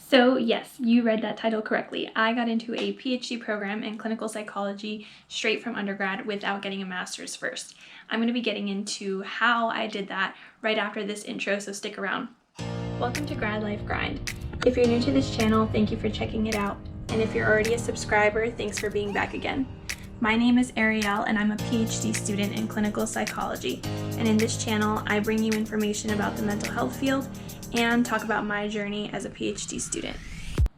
So yes, you read that title correctly. I got into a PhD program in clinical psychology straight from undergrad without getting a master's first. I'm going to be getting into how I did that right after this intro, so stick around. Welcome to Grad Life Grind. If you're new to this channel, thank you for checking it out. And if you're already a subscriber, thanks for being back again. My name is Ariel and I'm a PhD student in clinical psychology. And in this channel, I bring you information about the mental health field and talk about my journey as a PhD student.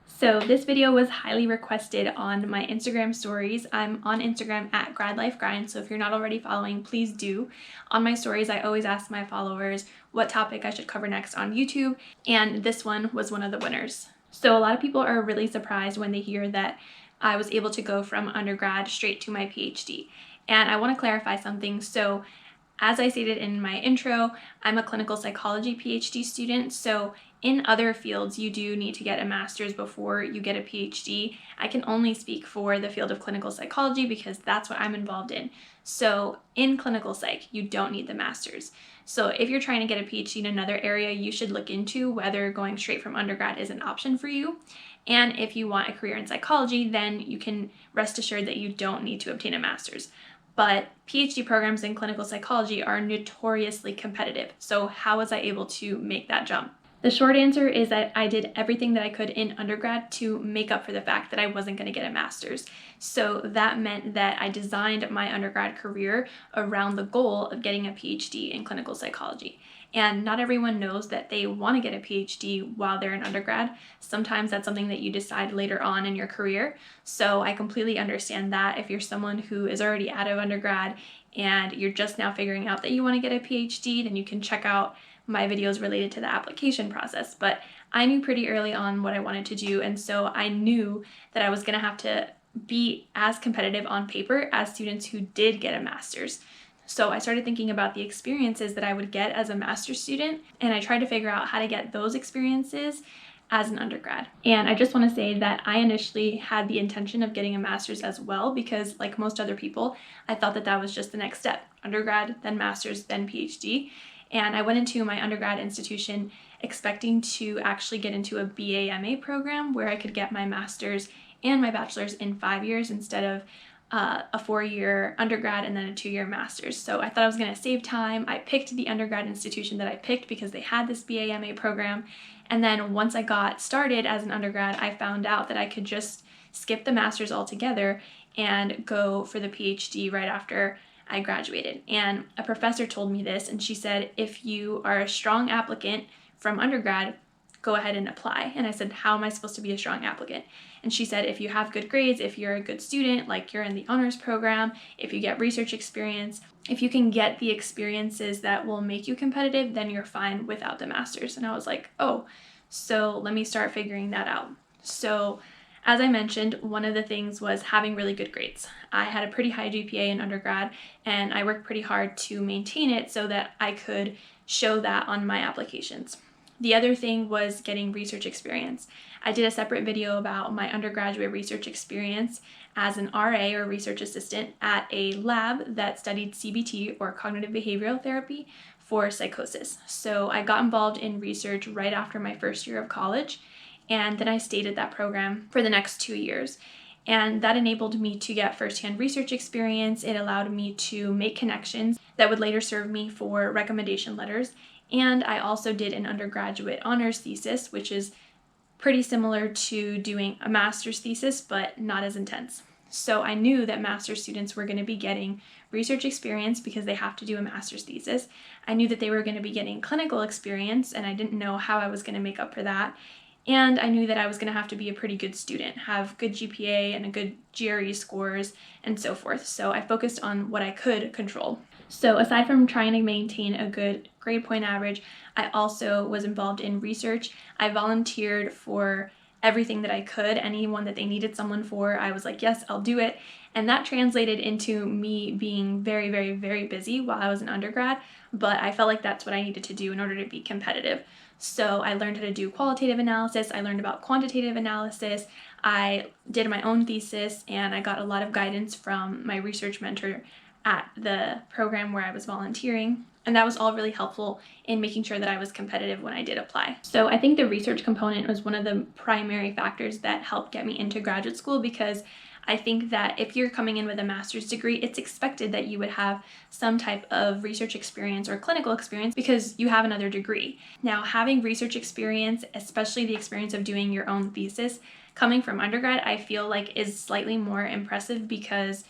So this video was highly requested on my Instagram stories. I'm on Instagram at GradLifeGrind, so if you're not already following, please do. On my stories, I always ask my followers what topic I should cover next on YouTube, and this one was one of the winners. So a lot of people are really surprised when they hear that I was able to go from undergrad straight to my PhD. And I want to clarify something. So as I stated in my intro, I'm a clinical psychology PhD student, so in other fields, you do need to get a master's before you get a PhD. I can only speak for the field of clinical psychology because that's what I'm involved in. So in clinical psych, you don't need the master's. So if you're trying to get a PhD in another area, you should look into whether going straight from undergrad is an option for you. And if you want a career in psychology, then you can rest assured that you don't need to obtain a master's. But PhD programs in clinical psychology are notoriously competitive. So how was I able to make that jump? The short answer is that I did everything that I could in undergrad to make up for the fact that I wasn't going to get a master's. So that meant that I designed my undergrad career around the goal of getting a PhD in clinical psychology. And not everyone knows that they want to get a PhD while they're in undergrad. Sometimes that's something that you decide later on in your career. So I completely understand that if you're someone who is already out of undergrad and you're just now figuring out that you want to get a PhD, then you can check out my videos related to the application process. But I knew pretty early on what I wanted to do, and so I knew that I was going to have to be as competitive on paper as students who did get a master's. So I started thinking about the experiences that I would get as a master's student, and I tried to figure out how to get those experiences as an undergrad. And I just want to say that I initially had the intention of getting a master's as well because, like most other people, I thought that that was just the next step: undergrad, then master's, then PhD. And I went into my undergrad institution expecting to actually get into a BA/MA program where I could get my master's and my bachelor's in 5 years instead of a 4-year undergrad and then a 2-year master's. So I thought I was going to save time. I picked the undergrad institution that I picked because they had this BA/MA program. And then once I got started as an undergrad, I found out that I could just skip the master's altogether and go for the PhD right after I graduated. And a professor told me this, and she said, if you are a strong applicant from undergrad, go ahead and apply. And I said, how am I supposed to be a strong applicant? And she said, if you have good grades, if you're a good student, like you're in the honors program, if you get research experience, if you can get the experiences that will make you competitive, then you're fine without the master's. And I was like, oh, so let me start figuring that out. So as I mentioned, one of the things was having really good grades. I had a pretty high GPA in undergrad, and I worked pretty hard to maintain it so that I could show that on my applications. The other thing was getting research experience. I did a separate video about my undergraduate research experience as an RA or research assistant at a lab that studied CBT or cognitive behavioral therapy for psychosis. So I got involved in research right after my first year of college, and then I stayed at that program for the next 2 years. And that enabled me to get firsthand research experience. It allowed me to make connections that would later serve me for recommendation letters. And I also did an undergraduate honors thesis, which is pretty similar to doing a master's thesis, but not as intense. So I knew that master's students were going to be getting research experience because they have to do a master's thesis. I knew that they were going to be getting clinical experience, and I didn't know how I was going to make up for that. And I knew that I was going to have to be a pretty good student, have good GPA and a good GRE scores and so forth. So I focused on what I could control. So aside from trying to maintain a good grade point average, I also was involved in research. I volunteered for everything that I could. Anyone that they needed someone for, I was like, yes, I'll do it. And that translated into me being very, very, very busy while I was an undergrad, but I felt like that's what I needed to do in order to be competitive. So I learned how to do qualitative analysis. I learned about quantitative analysis. I did my own thesis, and I got a lot of guidance from my research mentor at the program where I was volunteering. And that was all really helpful in making sure that I was competitive when I did apply. So I think the research component was one of the primary factors that helped get me into graduate school, because I think that if you're coming in with a master's degree, it's expected that you would have some type of research experience or clinical experience because you have another degree. Now, having research experience, especially the experience of doing your own thesis, coming from undergrad, I feel like is slightly more impressive because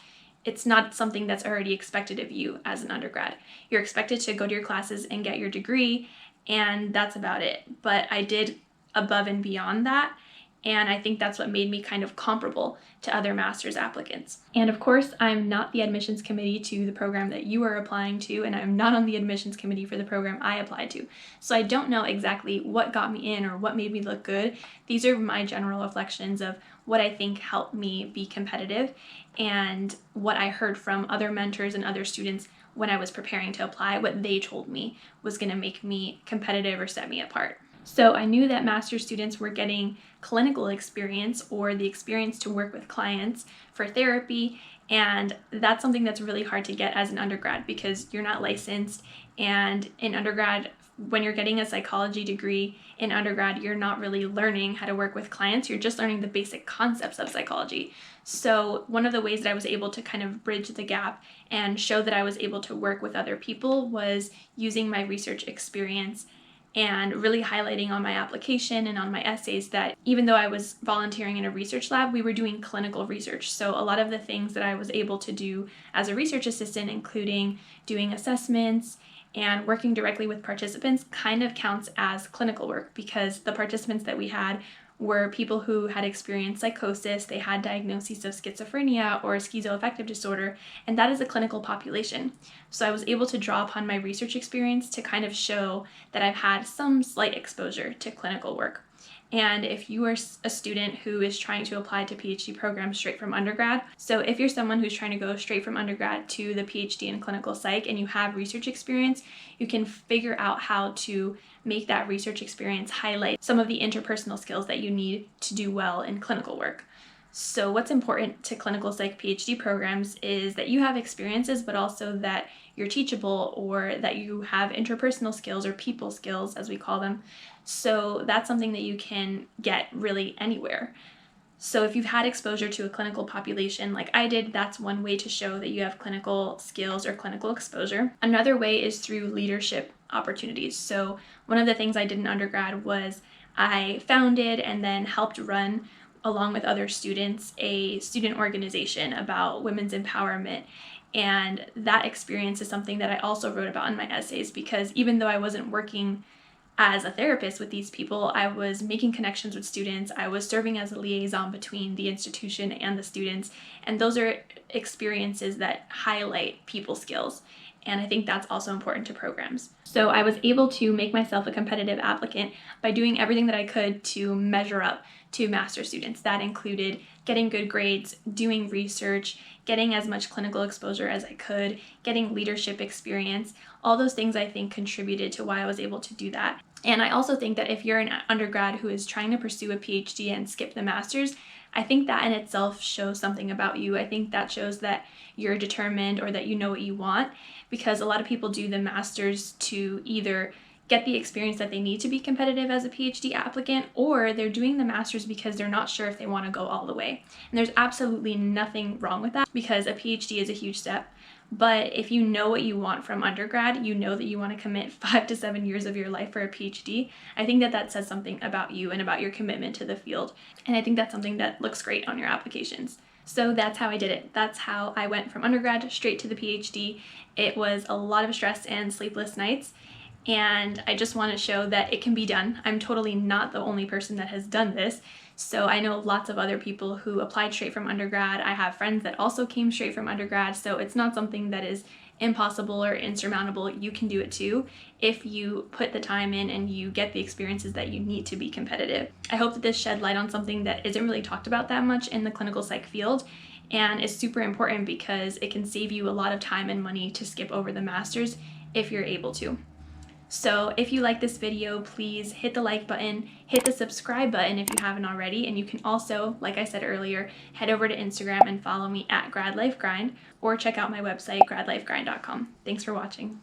it's not something that's already expected of you as an undergrad. You're expected to go to your classes and get your degree, and that's about it. But I did above and beyond that, and I think that's what made me kind of comparable to other master's applicants. And of course, I'm not the admissions committee to the program that you are applying to, and I'm not on the admissions committee for the program I applied to. So I don't know exactly what got me in or what made me look good. These are my general reflections of what I think helped me be competitive and what I heard from other mentors and other students when I was preparing to apply, what they told me was going to make me competitive or set me apart. So I knew that master's students were getting clinical experience or the experience to work with clients for therapy, and that's something that's really hard to get as an undergrad because you're not licensed, and in undergrad, when you're getting a psychology degree in undergrad, you're not really learning how to work with clients, you're just learning the basic concepts of psychology. So one of the ways that I was able to kind of bridge the gap and show that I was able to work with other people was using my research experience and really highlighting on my application and on my essays that even though I was volunteering in a research lab, we were doing clinical research. So a lot of the things that I was able to do as a research assistant, including doing assessments and working directly with participants, kind of counts as clinical work because the participants that we had were people who had experienced psychosis, they had diagnoses of schizophrenia or schizoaffective disorder, and that is a clinical population. So I was able to draw upon my research experience to kind of show that I've had some slight exposure to clinical work. And if you are a student who is trying to apply to PhD programs straight from undergrad, so if you're someone who's trying to go straight from undergrad to the PhD in clinical psych and you have research experience, you can figure out how to make that research experience highlight some of the interpersonal skills that you need to do well in clinical work. So what's important to clinical psych PhD programs is that you have experiences, but also that you're teachable or that you have interpersonal skills or people skills, as we call them. So that's something that you can get really anywhere. So if you've had exposure to a clinical population like I did, that's one way to show that you have clinical skills or clinical exposure. Another way is through leadership opportunities. So one of the things I did in undergrad was I founded and then helped run, along with other students, a student organization about women's empowerment. And that experience is something that I also wrote about in my essays because even though I wasn't working as a therapist with these people, I was making connections with students. I was serving as a liaison between the institution and the students. And those are experiences that highlight people skills. And I think that's also important to programs. So I was able to make myself a competitive applicant by doing everything that I could to measure up to master's students. That included getting good grades, doing research, getting as much clinical exposure as I could, getting leadership experience. All those things I think contributed to why I was able to do that. And I also think that if you're an undergrad who is trying to pursue a PhD and skip the master's, I think that in itself shows something about you. I think that shows that you're determined or that you know what you want, because a lot of people do the master's to either get the experience that they need to be competitive as a PhD applicant, or they're doing the master's because they're not sure if they want to go all the way. And there's absolutely nothing wrong with that because a PhD is a huge step. But if you know what you want from undergrad, you know that you want to commit 5 to 7 years of your life for a PhD, I think that that says something about you and about your commitment to the field. And I think that's something that looks great on your applications. So that's how I did it. That's how I went from undergrad straight to the PhD. It was a lot of stress and sleepless nights. And I just want to show that it can be done. I'm totally not the only person that has done this. So I know lots of other people who applied straight from undergrad. I have friends that also came straight from undergrad. So it's not something that is impossible or insurmountable. You can do it too if you put the time in and you get the experiences that you need to be competitive. I hope that this shed light on something that isn't really talked about that much in the clinical psych field, and is super important because it can save you a lot of time and money to skip over the master's if you're able to. So if you like this video, please hit the like button, hit the subscribe button if you haven't already, and you can also, like I said earlier, head over to Instagram and follow me at GradLifeGrind, or check out my website, gradlifegrind.com. Thanks for watching.